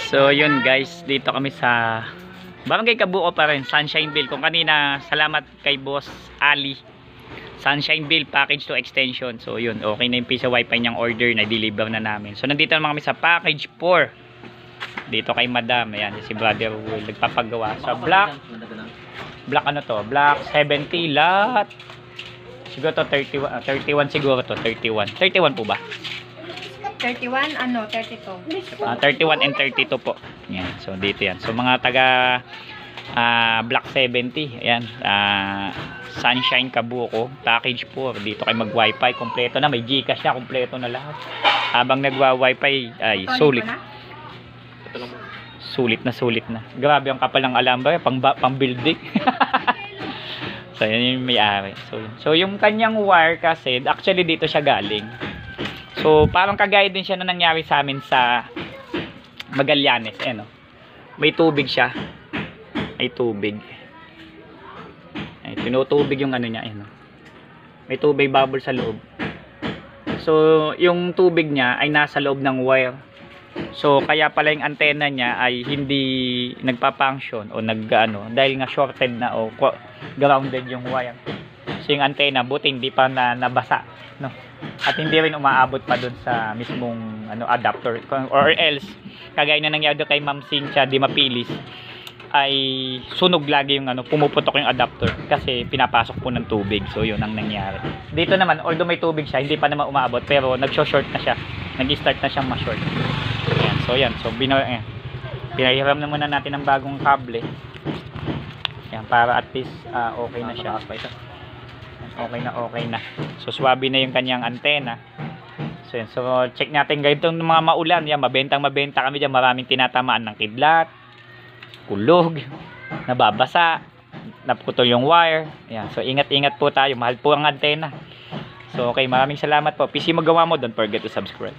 So yun guys, dito kami sa Barangay Kabuo pa rin, Sunshineville. Kung kanina, salamat kay Boss Ali, Sunshineville package to extension. So yun, okay na yung piece of wifi niyang order, na deliver na namin. So nandito naman kami sa package 4 dito kay Madam. Ayan, si Brother Will nagpapagawa sa black ano to, black 70 lahat. Siguro to 31 siguro to, 31 po ba? 31, ano, 32. 31 and 32 po. Yan. So dito yan. So mga taga Black 70. Ayan. Sunshine Kabuo package 4. Dito kayo mag wifi. Kompleto na. May Gcash na. Kompleto na lahat. Habang nagwa wifi ay sulit. Sulit na. Grabe ang kapal ng alambre. Pang building. So yan yung may-ari. So yung kanyang wire kasi actually dito siya galing. So, parang kagaya din siya na nangyari sa amin sa Magallanes. No? May tubig siya. May tubig. Ay, tinutubig yung ano niya. No? May tubig bubble sa loob. So, yung tubig niya ay nasa loob ng wire. So, kaya pala yung antena niya ay hindi nagpa-function o dahil nga shorted na o grounded yung wire. So, yung antena, buti hindi pa nabasa. No? At hindi rin umaabot pa dun sa mismong adapter, or else kagaya na nangyari kay Ma'am Cynthia Di Mapilis ay sunog lagi yung pumuputok yung adapter kasi pinapasok po ng tubig. So yun ang nangyari dito naman. Although may tubig siya, hindi pa naman umaabot, pero nag-short na siya, nag-start na siyang ma-short. Ayan, so pinahiram na muna natin ng bagong kable. Ayan, para at least okay na siya. Okay na. So swabe na yung kanyang antena. So check natin guys, itong mga maulan, yan, mabenta kami diyan. Maraming tinatamaan ng kidlat, kulog, nababasa, naputol yung wire. Yan. So ingat po tayo, mahal po ang antena. So okay, maraming salamat po. PC magawa mo, don't forget to subscribe.